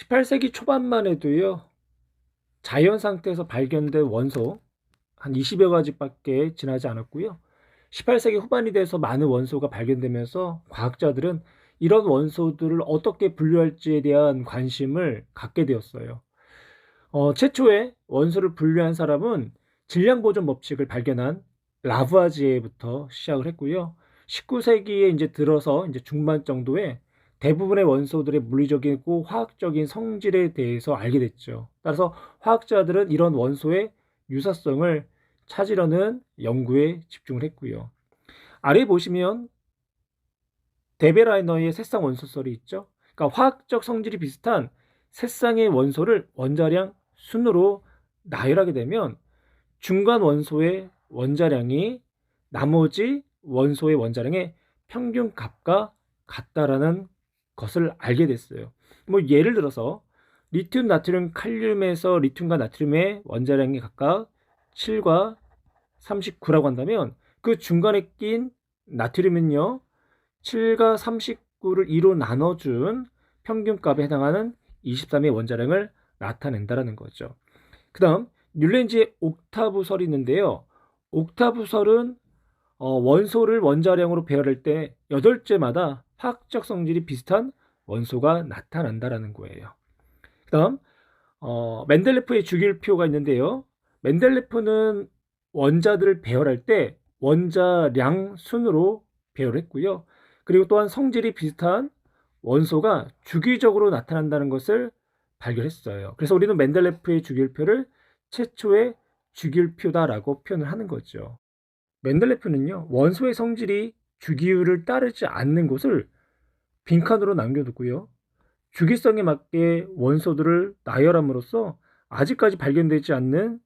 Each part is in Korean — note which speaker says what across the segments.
Speaker 1: 18세기 초반만 해도요, 자연 상태에서 발견된 원소 한 20여 가지밖에 지나지 않았고요. 18세기 후반이 돼서 많은 원소가 발견되면서 과학자들은 이런 원소들을 어떻게 분류할지에 대한 관심을 갖게 되었어요. 최초에 원소를 분류한 사람은 질량 보존 법칙을 발견한 라부아지에부터 시작을 했고요. 19세기에 이제 들어서 이제 중반 정도에 대부분의 원소들의 물리적이고 화학적인 성질에 대해서 알게 됐죠. 따라서 화학자들은 이런 원소의 유사성을 찾으려는 연구에 집중을 했고요. 아래 보시면 데베라이너의 새쌍 원소설이 있죠. 그러니까 화학적 성질이 비슷한 세 쌍의 원소를 원자량 순으로 나열하게 되면 중간 원소의 원자량이 나머지 원소의 원자량의 평균 값과 같다라는 것을 알게 됐어요. 뭐 예를 들어서 리튬, 나트륨, 칼륨에서 리튬과 나트륨의 원자량이 각각 7과 39라고 한다면 그 중간에 낀 나트륨은요 7과 39를 2로 나눠준 평균값에 해당하는 23의 원자량을 나타낸다는 거죠. 그 다음 뮬렌지의 옥타브설이 있는데요. 옥타브설은 원소를 원자량으로 배열할 때 8개마다 화학적 성질이 비슷한 원소가 나타난다는 거예요. 그 다음 멘델레프의 주기율표가 있는데요. 멘델레프는 원자들을 배열할 때 원자량 순으로 배열했고요. 그리고 또한 성질이 비슷한 원소가 주기적으로 나타난다는 것을 발견했어요. 그래서 우리는 멘델레프의 주기율표를 최초의 주기율표다라고 표현을 하는 거죠. 멘델레프는요, 원소의 성질이 주기율을 따르지 않는 것을 빈칸으로 남겨두고요. 주기성에 맞게 원소들을 나열함으로써 아직까지 발견되지 않는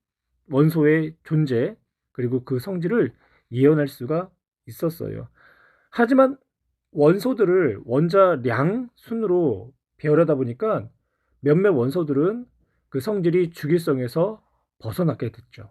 Speaker 1: 원소의 존재 그리고 그 성질을 예언할 수가 있었어요. 하지만 원소들을 원자량 순으로 배열하다 보니까 몇몇 원소들은 그 성질이 주기성에서 벗어나게 됐죠.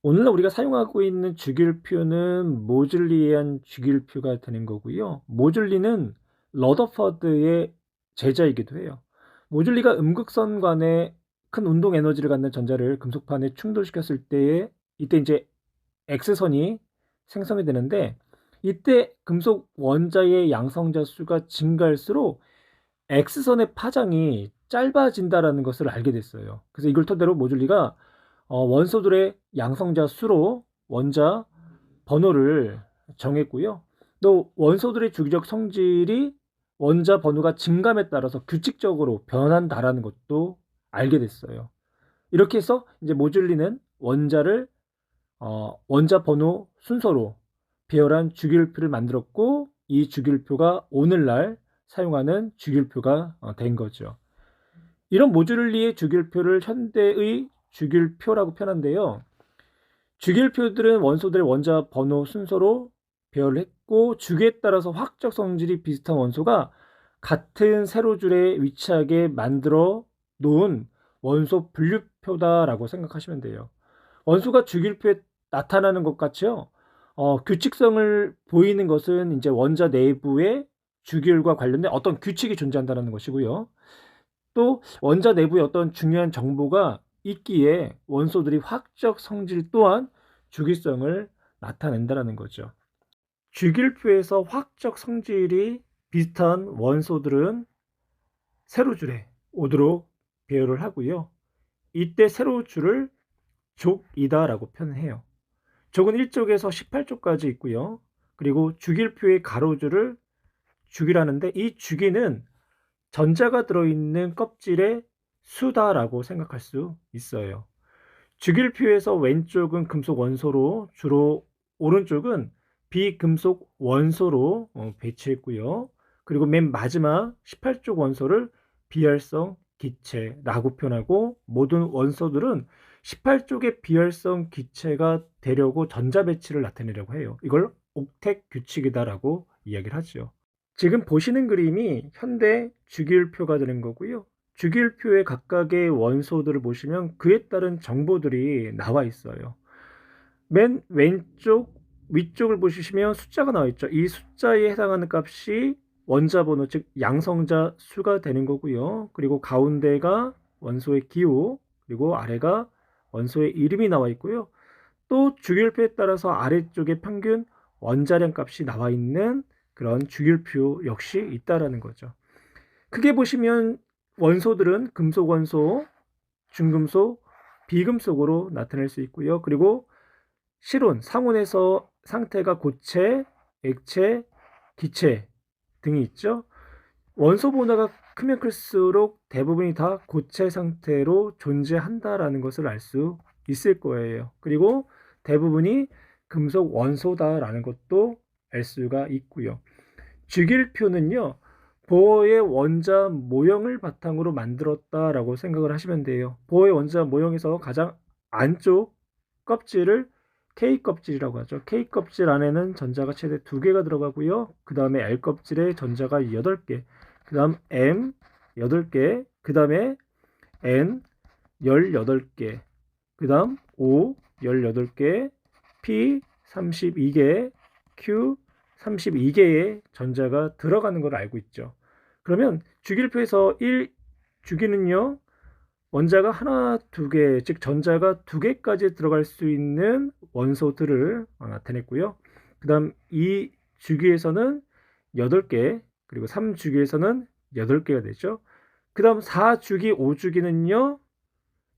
Speaker 1: 오늘날 우리가 사용하고 있는 주기율표는 모즐리에 의한 주기율표가 되는 거고요. 모즐리는 러더퍼드의 제자이기도 해요. 모즐리가 음극선관에 큰 운동 에너지를 갖는 전자를 금속판에 충돌시켰을 때에 이때 이제 X선이 생성이 되는데 이때 금속 원자의 양성자 수가 증가할수록 X선의 파장이 짧아진다라는 것을 알게 됐어요. 그래서 이걸 토대로 모즐리가 원소들의 양성자 수로 원자 번호를 정했고요. 또 원소들의 주기적 성질이 원자 번호가 증감에 따라서 규칙적으로 변한다라는 것도 알게 됐어요. 이렇게 해서 이제 모즐리는 원자를 원자 번호 순서로 배열한 주기율표를 만들었고 이 주기율표가 오늘날 사용하는 주기율표가 된 거죠. 이런 모듈리의 주기율표를 현대의 주기율표라고 표현한데요. 주기율표들은 원소들의 원자 번호 순서로 배열을 했고 주기에 따라서 화학적 성질이 비슷한 원소가 같은 세로줄에 위치하게 만들어 놓은 원소 분류표다라고 생각하시면 돼요. 원소가 주기율표에 나타나는 것 같이요. 규칙성을 보이는 것은 이제 원자 내부의 주기율과 관련된 어떤 규칙이 존재한다는 것이고요. 또 원자 내부에 어떤 중요한 정보가 있기에 원소들이 화학적 성질 또한 주기성을 나타낸다는 거죠. 주기율표에서 화학적 성질이 비슷한 원소들은 세로줄에 오도록 배열을 하고요. 이때 세로줄을 족이다라고 표현해요. 족은 1족에서 18족까지 있고요. 그리고 주기율표의 가로줄을 주기라는데 이 주기는 전자가 들어있는 껍질의 수다라고 생각할 수 있어요. 주기율표에서 왼쪽은 금속 원소로 주로 오른쪽은 비금속 원소로 배치했고요. 그리고 맨 마지막 18쪽 원소를 비활성 기체라고 표현하고 모든 원소들은 18쪽의 비활성 기체가 되려고 전자 배치를 나타내려고 해요. 이걸 옥텟 규칙이다라고 이야기를 하죠. 지금 보시는 그림이 현대 주기율표가 되는 거고요. 주기율표의 각각의 원소들을 보시면 그에 따른 정보들이 나와 있어요. 맨 왼쪽 위쪽을 보시면 숫자가 나와 있죠. 이 숫자에 해당하는 값이 원자 번호, 즉 양성자 수가 되는 거고요. 그리고 가운데가 원소의 기호, 그리고 아래가 원소의 이름이 나와 있고요. 또 주기율표에 따라서 아래쪽에 평균 원자량 값이 나와 있는 그런 주기율표 역시 있다라는 거죠. 크게 보시면 원소들은 금속 원소, 중금속, 비금속으로 나타낼 수 있고요. 그리고 실온, 상온에서 상태가 고체, 액체, 기체 등이 있죠. 원소 번호가 크면 클수록 대부분이 다 고체 상태로 존재한다라는 것을 알 수 있을 거예요. 그리고 대부분이 금속 원소다라는 것도 알 수가 있고요. 주기율표는요, 보어의 원자 모형을 바탕으로 만들었다라고 생각을 하시면 돼요. 보어의 원자 모형에서 가장 안쪽 껍질을 K 껍질이라고 하죠. K 껍질 안에는 전자가 최대 2개가 들어가고요. 그 다음에 L 껍질에 전자가 8개, 그 다음 M 8개, 그 다음에 N 18개, 그 다음 O 18개, P 32개, Q 32개의 전자가 들어가는 걸 알고 있죠. 그러면 주기율표에서 1주기는요, 원자가 하나, 2개, 즉 전자가 2개까지 들어갈 수 있는 원소들을 나타냈고요. 그 다음 2주기에서는 8개, 그리고 3주기에서는 8개가 되죠. 그 다음 4주기, 5주기는요,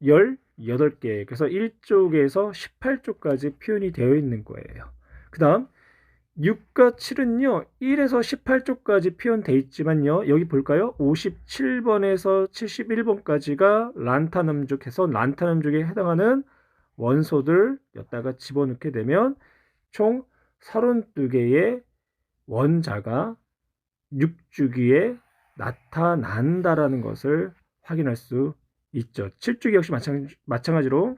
Speaker 1: 18개, 그래서 1쪽에서 18쪽까지 표현이 되어 있는 거예요. 그 다음 6과 7은요 1에서 18쪽까지 표현되어 있지만요, 여기 볼까요? 57번에서 71번까지가 란타남죽해서 란타남죽에 해당하는 원소들 여기다가 집어넣게 되면 총 32개의 원자가 6주기에 나타난다라는 것을 확인할 수 있죠. 7주기 역시 마찬가지로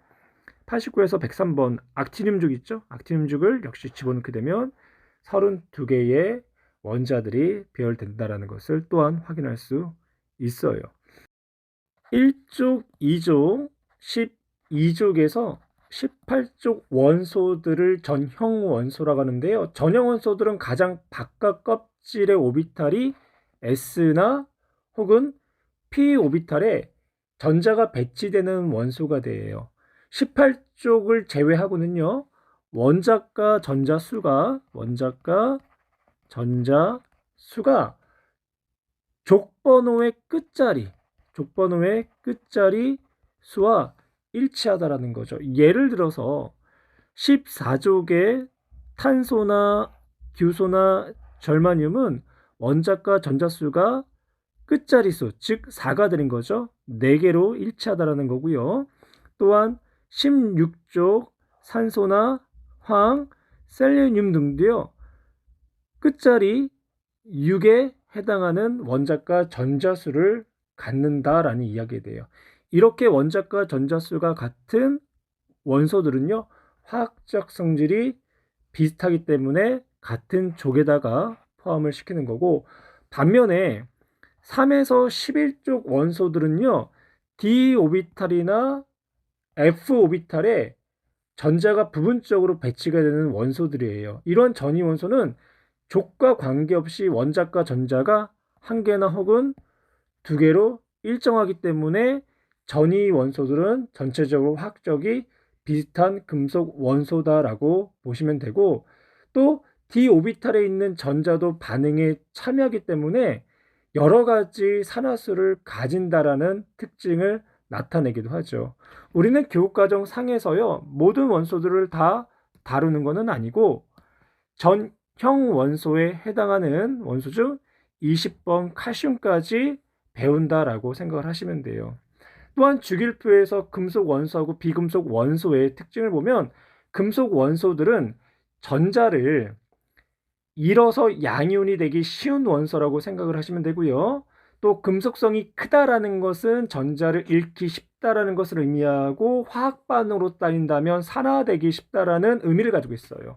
Speaker 1: 89에서 103번 악티늄죽 있죠? 악티늄죽을 역시 집어넣게 되면 32개의 원자들이 배열된다는 것을 또한 확인할 수 있어요. 1족, 2족, 12족에서 18족 원소들을 전형 원소라고 하는데요. 전형 원소들은 가장 바깥 껍질의 오비탈이 S나 혹은 P 오비탈에 전자가 배치되는 원소가 돼요. 18쪽을 제외하고는요, 원자과 전자수가 족번호의 끝자리 수와 일치하다라는 거죠. 예를 들어서 14족의 탄소나 규소나 절마늄은 원자과 전자수가 끝자리수, 즉 4가 되는 거죠. 4개로 일치하다라는 거고요. 또한 16쪽 산소나 황, 셀레늄 등도요, 끝자리 6에 해당하는 원자과 전자수를 갖는다라는 이야기가 돼요. 이렇게 원자과 전자수가 같은 원소들은요, 화학적 성질이 비슷하기 때문에 같은 족에다가 포함을 시키는 거고, 반면에 3에서 11쪽 원소들은요, d 오비탈이나 f 오비탈에 전자가 부분적으로 배치가 되는 원소들이에요. 이런 전이 원소는 족과 관계없이 원자과 전자가 한 개나 혹은 2개로 일정하기 때문에 전이 원소들은 전체적으로 화학적이 비슷한 금속 원소다라고 보시면 되고, 또 d 오비탈에 있는 전자도 반응에 참여하기 때문에 여러 가지 산화수를 가진다라는 특징을 나타내기도 하죠. 우리는 교육과정 상에서요, 모든 원소들을 다 다루는 것은 아니고 전형 원소에 해당하는 원소 중 20번 칼슘까지 배운다라고 생각을 하시면 돼요. 또한 주기율표에서 금속 원소하고 비금속 원소의 특징을 보면, 금속 원소들은 전자를 잃어서 양이온이 되기 쉬운 원소라고 생각을 하시면 되고요. 또 금속성이 크다라는 것은 전자를 잃기 쉽다라는 것을 의미하고, 화학반으로 따진다면 산화되기 쉽다라는 의미를 가지고 있어요.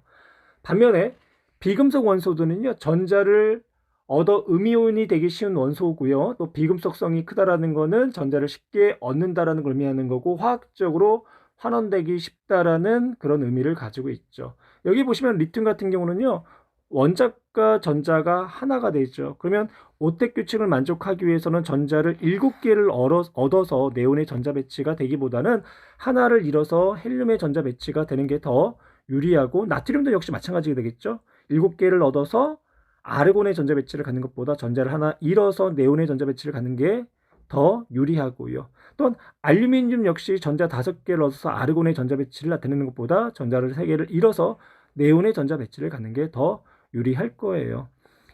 Speaker 1: 반면에 비금속 원소들은요, 전자를 얻어 음이온이 되기 쉬운 원소고요. 또 비금속성이 크다라는 것은 전자를 쉽게 얻는다라는 걸 의미하는 거고, 화학적으로 환원되기 쉽다라는 그런 의미를 가지고 있죠. 여기 보시면 리튬 같은 경우는요, 원자과 전자가 하나가 되죠. 그러면 오택 규칙을 만족하기 위해서는 전자를 7개를 얻어서 네온의 전자 배치가 되기보다는 하나를 잃어서 헬륨의 전자 배치가 되는 게 더 유리하고, 나트륨도 역시 마찬가지가 되겠죠. 7개를 얻어서 아르곤의 전자 배치를 갖는 것보다 전자를 하나 잃어서 네온의 전자 배치를 갖는 게 더 유리하고요. 또한 알루미늄 역시 전자 5개를 얻어서 아르곤의 전자 배치를 나타내는 것보다 전자를 3개를 잃어서 네온의 전자 배치를 갖는 게 더 유리할 거예요.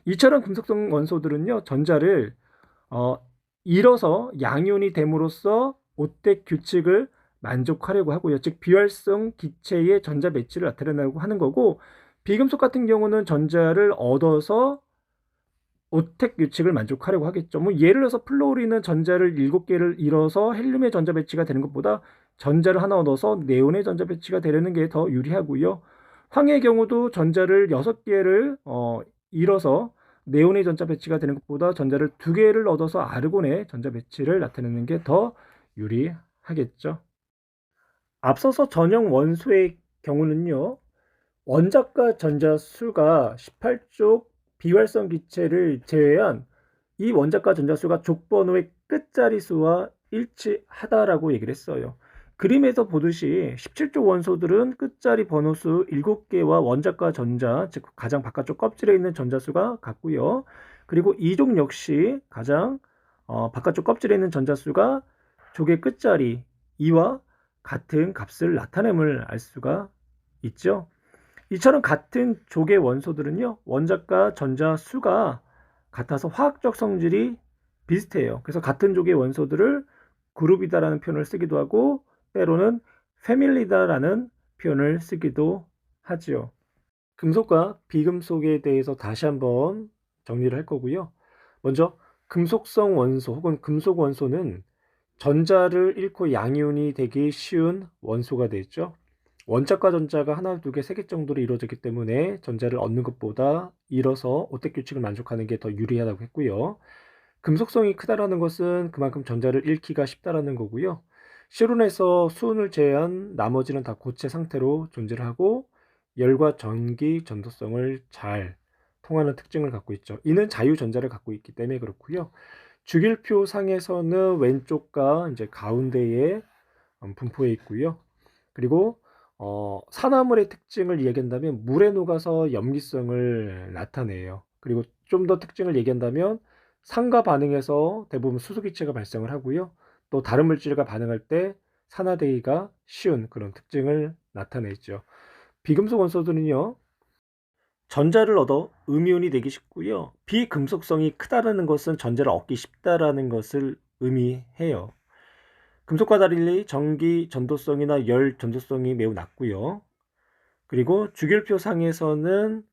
Speaker 1: 이처럼 금속성 원소들은요, 전자를 잃어서 양이온이 됨으로써 오택 규칙을 만족하려고 하고요. 즉 비활성 기체의 전자 배치를 나타내려고 하는 거고, 비금속 같은 경우는 전자를 얻어서 오택 규칙을 만족하려고 하겠죠. 뭐 예를 들어서 플로리는 전자를 7개를 잃어서 헬륨의 전자 배치가 되는 것보다 전자를 하나 얻어서 네온의 전자 배치가 되려는 게 더 유리하고요. 황의 경우도 전자를 6개를 잃어서 네온의 전자 배치가 되는 것보다 전자를 2개를 얻어서 아르곤의 전자 배치를 나타내는 게 더 유리하겠죠. 앞서서 전형 원소의 경우는요, 원자과 전자 수가 18쪽 비활성 기체를 제외한 이 원자과 전자 수가 족번호의 끝자리 수와 일치하다라고 얘기를 했어요. 그림에서 보듯이 17쪽 원소들은 끝자리 번호수 7개와 원자과 전자, 즉 가장 바깥쪽 껍질에 있는 전자수가 같고요. 그리고 2족 역시 가장 바깥쪽 껍질에 있는 전자수가 족의 끝자리 2와 같은 값을 나타냄을 알 수가 있죠. 이처럼 같은 족의 원소들은요, 원자과 전자 수가 같아서 화학적 성질이 비슷해요. 그래서 같은 족의 원소들을 그룹이다라는 표현을 쓰기도 하고, 때로는 패밀리다라는 표현을 쓰기도 하지요. 금속과 비금속에 대해서 다시 한번 정리를 할 거고요. 먼저 금속성 원소 혹은 금속 원소는 전자를 잃고 양이온이 되기 쉬운 원소가 되죠. 원자과 전자가 하나, 두 개, 세 개 정도로 이루어졌기 때문에 전자를 얻는 것보다 잃어서 오택 규칙을 만족하는 게 더 유리하다고 했고요. 금속성이 크다라는 것은 그만큼 전자를 잃기가 쉽다라는 거고요. 실온에서 수은을 제외한 나머지는 다 고체 상태로 존재를 하고 열과 전기 전도성을 잘 통하는 특징을 갖고 있죠. 이는 자유전자를 갖고 있기 때문에 그렇고요. 주기표 상에서는 왼쪽과 이제 가운데에 분포해 있고요. 그리고 산화물의 특징을 얘기한다면 물에 녹아서 염기성을 나타내요. 그리고 좀 더 특징을 얘기한다면 산과 반응해서 대부분 수소기체가 발생을 하고요. 또 다른 물질과 반응할 때 산화되기가 쉬운 그런 특징을 나타내죠. 비금속 원소들은요, 전자를 얻어 음이온이 되기 쉽고요. 비금속성이 크다라는 것은 전자를 얻기 쉽다라는 것을 의미해요. 금속과 달리 전기 전도성이나 열 전도성이 매우 낮고요. 그리고 주기율표 상에서는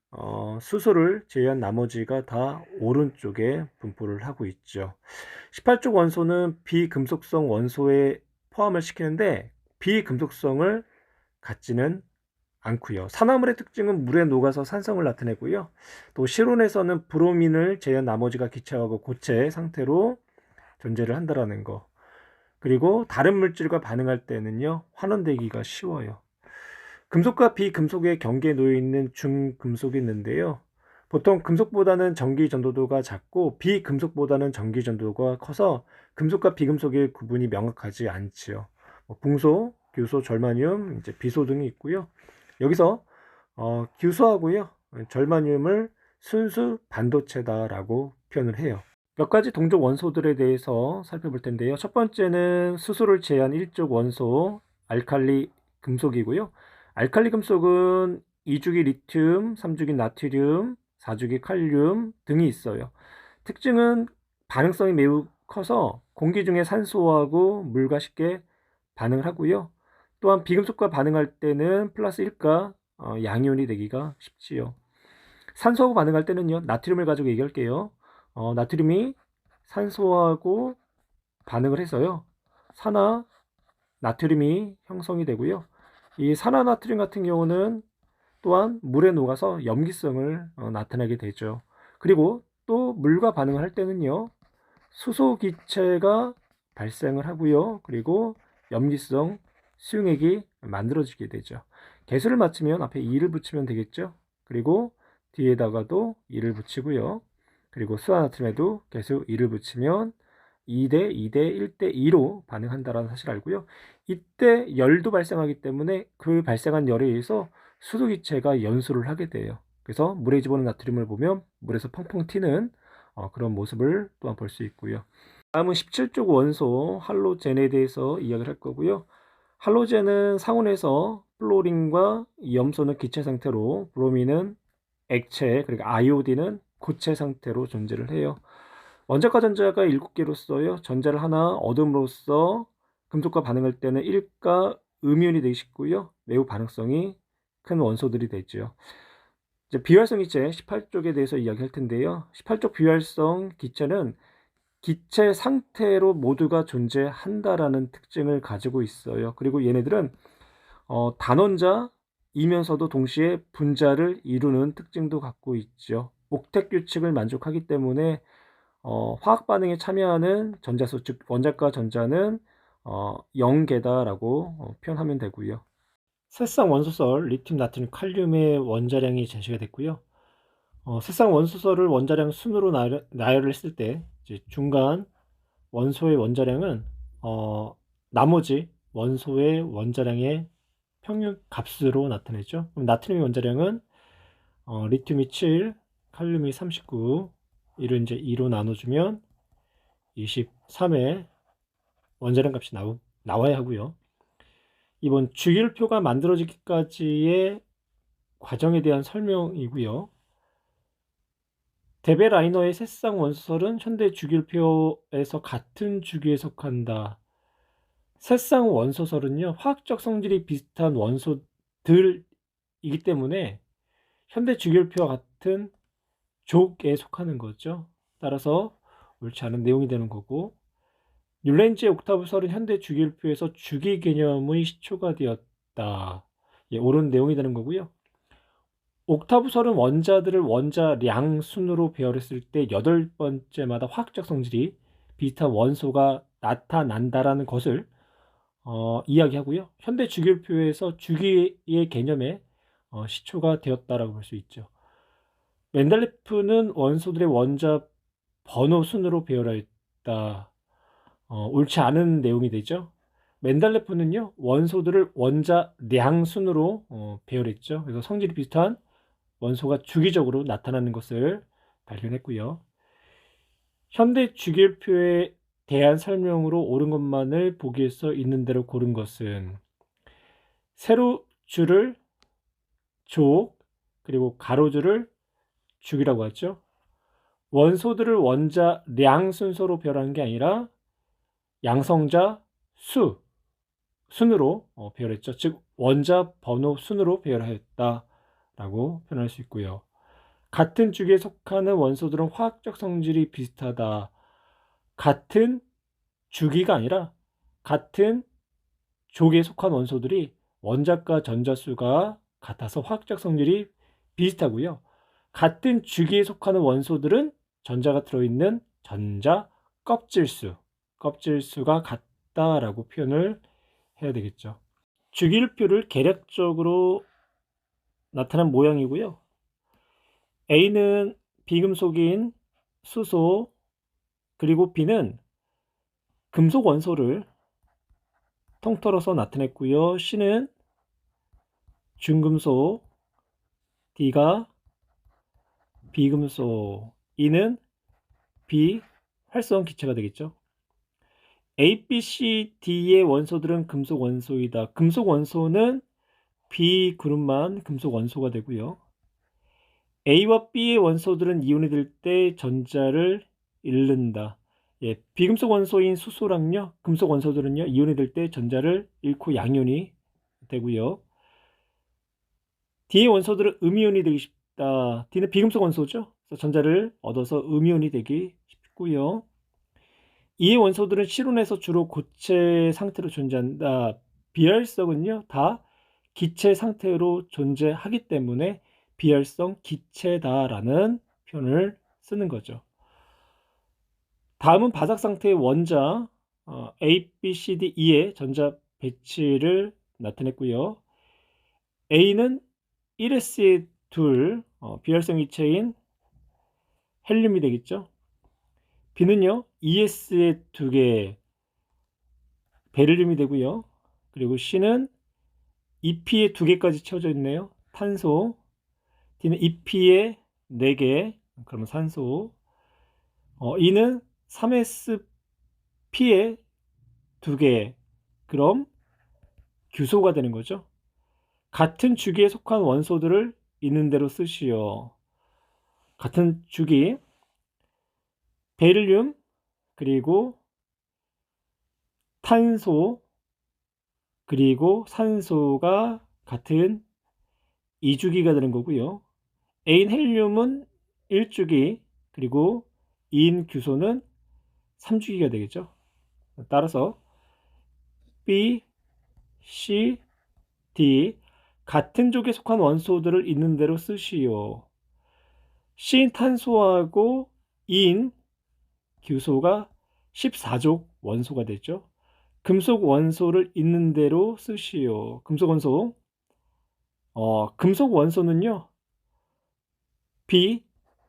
Speaker 1: 수소를 제외한 나머지가 다 오른쪽에 분포를 하고 있죠. 18쪽 원소는 비금속성 원소에 포함을 시키는데 비금속성을 갖지는 않고요. 산화물의 특징은 물에 녹아서 산성을 나타내고요. 또 실온에서는 브로민을 제외한 나머지가 기체하고 고체 상태로 존재를 한다라는 거. 그리고 다른 물질과 반응할 때는요, 환원되기가 쉬워요. 금속과 비금속의 경계에 놓여 있는 중금속이 있는데요. 보통 금속보다는 전기 전도도가 작고 비금속보다는 전기 전도도가 커서 금속과 비금속의 구분이 명확하지 않지요. 붕소, 규소, 절마늄, 이제 비소 등이 있고요. 여기서 규소하고요, 절마늄을 순수 반도체다라고 표현을 해요. 몇 가지 동족 원소들에 대해서 살펴볼 텐데요. 첫 번째는 수소를 제한 1족 원소 알칼리 금속이고요. 알칼리 금속은 2주기 리튬, 3주기 나트륨, 4주기 칼륨 등이 있어요. 특징은 반응성이 매우 커서 공기 중에 산소하고 물과 쉽게 반응을 하고요. 또한 비금속과 반응할 때는 플러스 1가 양이온이 되기가 쉽지요. 산소하고 반응할 때는요, 나트륨을 가지고 얘기할게요. 나트륨이 산소하고 반응을 해서요, 산화 나트륨이 형성이 되고요. 이 산화 나트륨 같은 경우는 또한 물에 녹아서 염기성을 나타내게 되죠. 그리고 또 물과 반응을 할 때는요, 수소 기체가 발생을 하고요. 그리고 염기성 수용액이 만들어지게 되죠. 개수를 맞추면 앞에 2를 붙이면 되겠죠. 그리고 뒤에다가도 2를 붙이고요. 그리고 수화나트륨에도 계속 2를 붙이면 2대 2대 1대 2로 반응한다는 사실을 알고요. 이때 열도 발생하기 때문에 그 발생한 열에 의해서 수소기체가 연소를 하게 돼요. 그래서 물에 집어넣은 나트륨을 보면 물에서 펑펑 튀는 그런 모습을 또한 볼 수 있고요. 다음은 17쪽 원소 할로젠에 대해서 이야기를 할 거고요. 할로젠은 상온에서 플로린과 염소는 기체 상태로, 브로민은 액체, 그리고 아이오딘은 고체 상태로 존재를 해요. 원자과 전자가 7개로서요. 전자를 하나 얻음으로써 금속과 반응할 때는 1가 음이온이 되기 쉽고요. 매우 반응성이 큰 원소들이 되죠. 이제 비활성 기체 18쪽에 대해서 이야기할 텐데요. 18쪽 비활성 기체는 기체 상태로 모두가 존재한다라는 특징을 가지고 있어요. 그리고 얘네들은 단원자이면서도 동시에 분자를 이루는 특징도 갖고 있죠. 옥텟 규칙을 만족하기 때문에 화학 반응에 참여하는 전자수, 즉 원자과 전자는 0개다라고 표현하면 되고요. 새쌍 원소설 리튬, 나트륨, 칼륨의 원자량이 제시가 됐고요. 새쌍 원소설을 원자량 순으로 나열을 했을 때 이제 중간 원소의 원자량은 나머지 원소의 원자량의 평균 값으로 나타내죠. 그럼 나트륨의 원자량은 리튬이 7, 칼륨이 39, 이를 이제 2로 나눠주면 23의 원자량 값이 나와야 하고요. 이번 주기율표가 만들어지기까지의 과정에 대한 설명이고요. 데베라이너의 새쌍 원소설은 현대 주기율표에서 같은 주기에 속한다. 새쌍 원소설은요, 화학적 성질이 비슷한 원소들이기 때문에 현대 주기율표와 같은 족에 속하는 거죠. 따라서 옳지 않은 내용이 되는 거고, 율렌지의 옥타브설은 현대 주기율표에서 주기 개념의 시초가 되었다. 예, 옳은 내용이 되는 거고요. 옥타브설은 원자들을 원자량 순으로 배열했을 때 8번째마다 화학적 성질이 비슷한 원소가 나타난다라는 것을 이야기하고요. 현대 주기율표에서 주기의 개념의 시초가 되었다라고 볼 수 있죠. 멘델레프는 원소들의 원자 번호 순으로 배열하였다. 옳지 않은 내용이 되죠. 멘델레프는요, 원소들을 원자량 순으로 배열했죠. 그래서 성질이 비슷한 원소가 주기적으로 나타나는 것을 발견했고요. 현대 주기율표에 대한 설명으로 옳은 것만을 보기 위해서 있는 대로 고른 것은 세로줄을 족, 그리고 가로줄을 주기라고 하죠. 원소들을 원자량 순서로 배열한 게 아니라 양성자 순으로 배열했죠. 즉 원자 번호 순으로 배열하였다라고 표현할 수 있고요. 같은 주기에 속하는 원소들은 화학적 성질이 비슷하다. 같은 주기가 아니라 같은 족에 속한 원소들이 원자과 전자수가 같아서 화학적 성질이 비슷하고요. 같은 주기에 속하는 원소들은 전자가 들어있는 전자 껍질수가 같다라고 표현을 해야 되겠죠. 주기율표를 계략적으로 나타난 모양이고요. A는 비금속인 수소, 그리고 B는 금속 원소를 통틀어서 나타냈고요. C는 중금속, D가 비금속, E는 비활성 기체가 되겠죠. A, B, C, D의 원소들은 금속 원소이다. 금속 원소는 B그룹만 금속 원소가 되고요. A와 B의 원소들은 이온이 될 때 전자를 잃는다. 예, 비금속 원소인 수소랑요, 금속 원소들은요, 이온이 될 때 전자를 잃고 양이온이 되고요. D의 원소들은 음이온이 되기 쉽다. D는 비금속 원소죠. 그래서 전자를 얻어서 음이온이 되기 쉽고요. E의 원소들은 실온에서 주로 고체 상태로 존재한다. 비활성은요, 다 기체 상태로 존재하기 때문에 비활성 기체다라는 표현을 쓰는 거죠. 다음은 바삭 상태의 원자 A, B, C, D, E의 전자 배치를 나타냈고요. A는 1s에 둘, 비활성 이체인 헬륨이 되겠죠. B는요, ES에 2개 베릴륨이 되고요. 그리고 C는 EP에 2개까지 채워져 있네요. 탄소. D는 EP에 4개, 그러면 산소. E는 3sP에 2개, 그럼 규소가 되는 거죠. 같은 주기에 속한 원소들을 있는 대로 쓰시오. 같은 주기, 베릴륨, 그리고 탄소, 그리고 산소가 같은 2주기가 되는 거고요. A인 헬륨은 1주기, 그리고 E인 규소는 3주기가 되겠죠. 따라서 B, C, D 같은 족에 속한 원소들을 있는 대로 쓰시오. C인 탄소하고 E인 규소가 14족 원소가 되죠. 금속 원소를 있는 대로 쓰시오. 금속 원소. 금속 원소는요, B,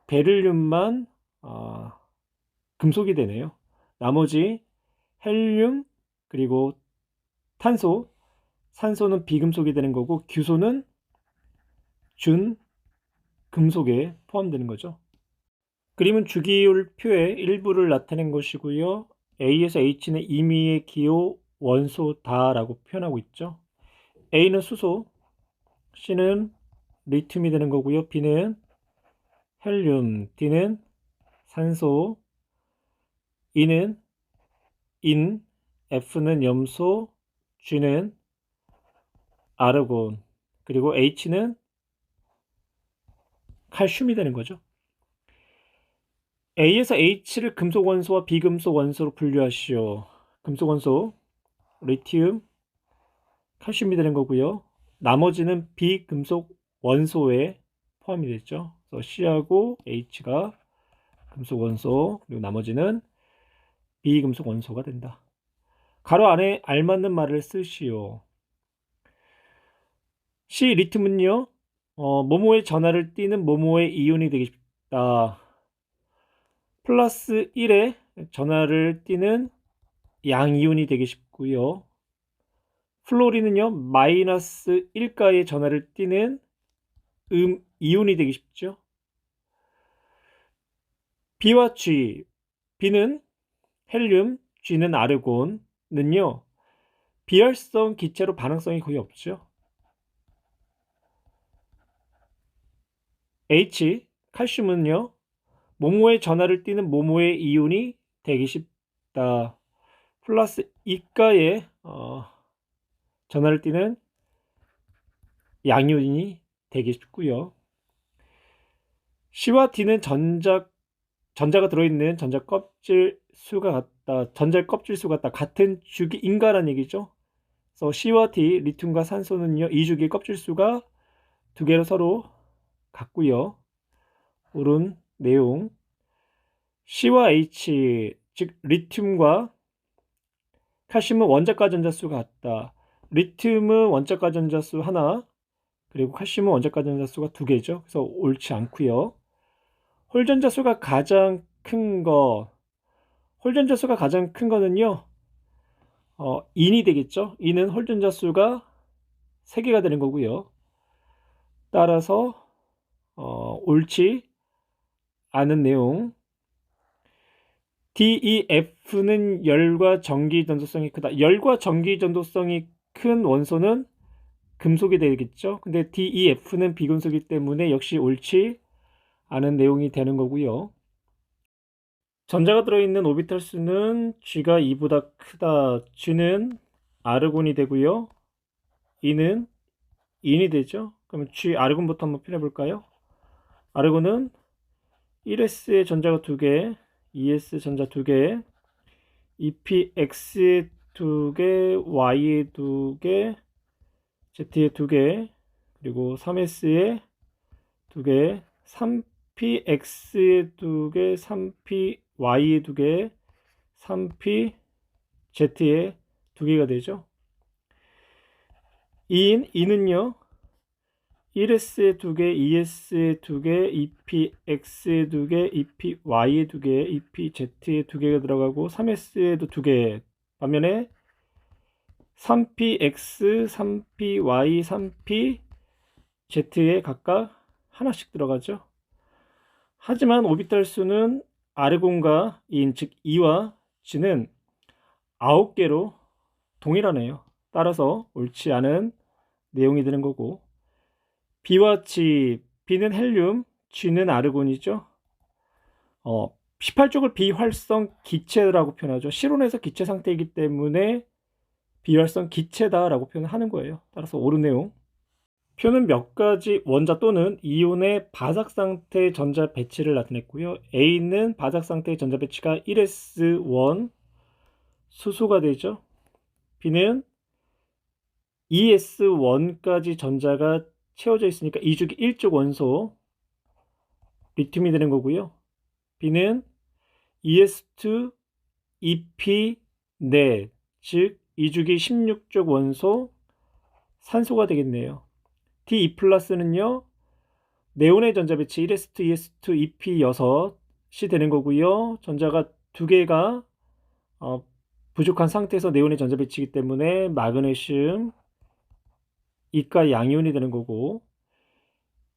Speaker 1: 베릴륨만 금속이 되네요. 나머지 헬륨, 그리고 탄소, 산소는 비금속이 되는 거고, 규소는 준 금속에 포함되는 거죠. 그림은 주기율표의 일부를 나타낸 것이고요. A에서 H는 임의의 기호 원소다라고 표현하고 있죠. A는 수소, C는 리튬이 되는 거고요. B는 헬륨, D는 산소, E는 인, F는 염소, G는 아르곤, 그리고 H는 칼슘이 되는 거죠. A에서 H를 금속 원소와 비금속 원소로 분류하시오. 금속 원소, 리튬, 칼슘이 되는 거고요. 나머지는 비금속 원소에 포함이 됐죠. 그래서 C하고 H가 금속 원소, 그리고 나머지는 비금속 원소가 된다. 가로 안에 알맞는 말을 쓰시오. C, 리튬은요, 모모의 전하를 띠는 모모의 이온이 되겠다. 플러스 1에 전하를 띠는 양이온이 되기 쉽고요. 플로린은요, 마이너스 1가의 전하를 띠는 이온이 되기 쉽죠. B와 G, B는 헬륨, G는 아르곤은요, 비활성 기체로 반응성이 거의 없죠. H, 칼슘은요, 모모의 전하를 띠는 모모의 이온이 되기 쉽다. 플러스 2가의 전하를 띠는 양이온이 되기 쉽고요. C와 D는 전자가 들어있는 전자 껍질 수가 같다. 전자의 껍질 수가 같다. 같은 주기인가라는 얘기죠. 그래서 C와 D, 리튬과 산소는요, 이 주기 껍질 수가 2개로 서로 같고요. 옳은 내용. C와 H, 즉 리튬과 칼슘은 원자과 전자수가 같다. 리튬은 원자과 전자수 하나, 그리고 칼슘은 원자과 전자수가 2개죠. 그래서 옳지 않고요. 홀전자수가 가장 큰 거는요, 인이 되겠죠. 인은 홀전자수가 3개가 되는 거고요. 따라서 옳지 않은 내용. DEF는 열과 전기 전도성이 크다. 열과 전기 전도성이 큰 원소는 금속이 되겠죠. 근데 DEF는 비금속이기 때문에 역시 옳지 않은 내용이 되는 거고요. 전자가 들어있는 오비탈 수는 G가 2보다 크다. G는 아르곤이 되고요. E는 인이 되죠. 그러면 G 아르곤부터 한번 표현해 볼까요? 아르곤은 1s의 전자가 2개, 2s 전자 2개, EPX에 2개, Y에 2개, Z에 2개, 그리고 3s에 2개, 3px에 2개, 3py에 2개, 3pz에 2개가 되죠. 이는요, 1s에 2개, 2s에 2개, 2px에 2개, 2py에 2개, 2pz에 2개가 들어가고 3s에도 2개. 반면에 3px, 3py, 3pz에 각각 하나씩 들어가죠. 하지만 오비탈 수는 아르곤과 인, 즉 E와 G는 9개로 동일하네요. 따라서 옳지 않은 내용이 되는 거고, B와 G, B는 헬륨, G는 아르곤이죠. 18쪽을 비활성 기체라고 표현하죠. 실온에서 기체 상태이기 때문에 비활성 기체다라고 표현하는 거예요. 따라서 옳은 내용. 표는 몇 가지 원자 또는 이온의 바삭 상태 전자 배치를 나타냈고요. A는 바삭 상태의 전자 배치가 1s1 수소가 되죠. B는 2s1까지 전자가 채워져 있으니까 2주기 1쪽 원소 리튬이 되는 거고요. B는 2s2 2p4, 즉 2주기 16쪽 원소 산소가 되겠네요. D2 플러스는요, 네온의 전자 배치 1s2, 2s2, 2p6이 되는 거고요. 전자가 2개가 부족한 상태에서 네온의 전자 배치이기 때문에 마그네슘 이가 양이온이 되는 거고,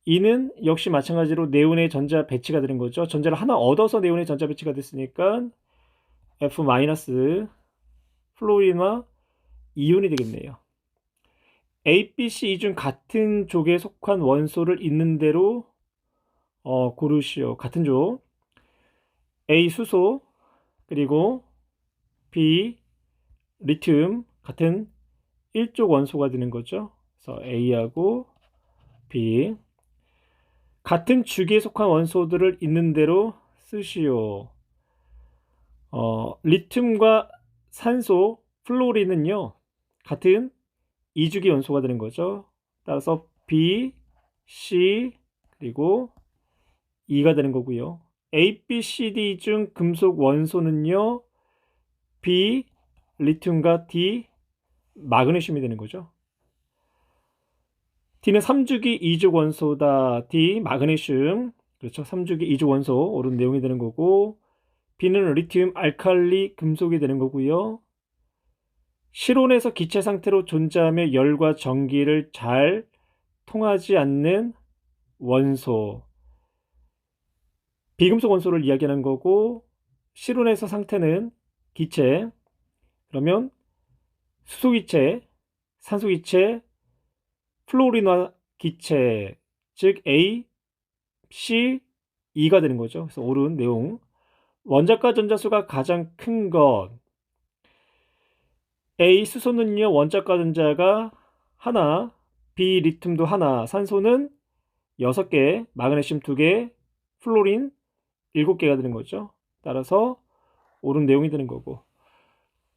Speaker 1: 이는 역시 마찬가지로 네온의 전자 배치가 되는 거죠. 전자를 하나 얻어서 네온의 전자 배치가 됐으니까 F- 플로린과 이온이 되겠네요. A, B, C 이 중 같은 족에 속한 원소를 있는 대로 고르시오. 같은 족. A 수소, 그리고 B 리튬, 같은 1족 원소가 되는 거죠. 그래서 A하고 B. 같은 주기에 속한 원소들을 있는 대로 쓰시오. 리튬과 산소, 플로린은요, 같은 2주기 원소가 되는 거죠. 따라서 B, C, 그리고 E가 되는 거고요. A, B, C, D 중 금속 원소는요, B, 리튬과 D, 마그네슘이 되는 거죠. D는 3주기 2족 원소다. D, 마그네슘. 그렇죠. 3주기 2족 원소, 옳은 내용이 되는 거고, B는 리튬, 알칼리, 금속이 되는 거고요. 실온에서 기체 상태로 존재하며 열과 전기를 잘 통하지 않는 원소. 비금속 원소를 이야기하는 거고, 실온에서 상태는 기체. 그러면 수소기체, 산소기체, 플로린화 기체, 즉 A, C, E가 되는 거죠. 그래서 옳은 내용. 원자과 전자수가 가장 큰 것. A 수소는요, 원자과 전자가 하나, B 리튬도 하나, 산소는 6개, 마그네슘 2개, 플로린 7개가 되는 거죠. 따라서 옳은 내용이 되는 거고,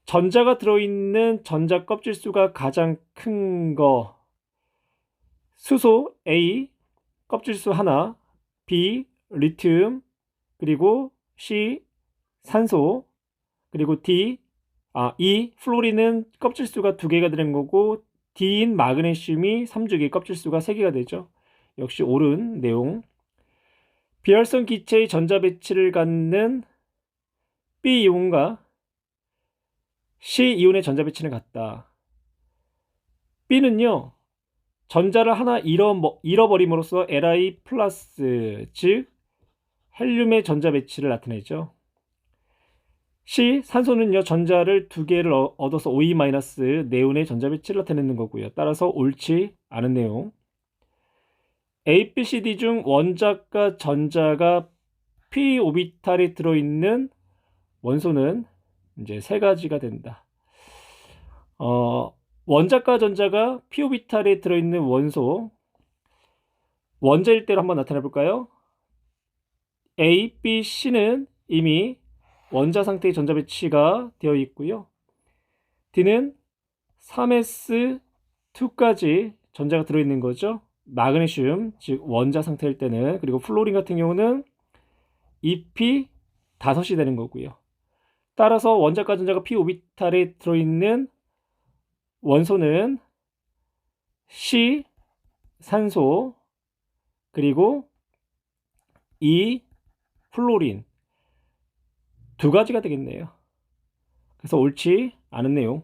Speaker 1: 전자가 들어있는 전자 껍질 수가 가장 큰 거. 수소 A 껍질 수 하나, B 리튬, 그리고 C 산소, 그리고 E 플로린은 껍질 수가 2개가 되는 거고, D인 마그네슘이 3주기 껍질 수가 3개가 되죠. 역시 옳은 내용. 비활성 기체의 전자 배치를 갖는 B 이온과 C 이온의 전자 배치는 같다. B는요, 전자를 하나 잃어버림으로써 Li 플러스, 즉 헬륨의 전자 배치를 나타내죠. C 산소는요, 전자를 2개를 얻어서 OE 마이너스 네온의 전자 배치를 나타내는 거고요. 따라서 옳지 않은 내용. A, B, C, D 중 원자과 전자가 p 오비탈이 들어있는 원소는 이제 3가지가 된다. 원자과 전자가 p 오비탈에 들어있는 원소, 원자일 대로 한번 나타내 볼까요? A, B, C는 이미 원자 상태의 전자 배치가 되어 있고요. D는 3s2까지 전자가 들어있는 거죠. 마그네슘, 즉 원자 상태일 때는. 그리고 플로린 같은 경우는 2p5이 되는 거고요. 따라서 원자과 전자가 p 오비탈에 들어있는 원소는 C, 산소, 그리고 이 플로린 두 가지가 되겠네요. 그래서 옳지 않은 내용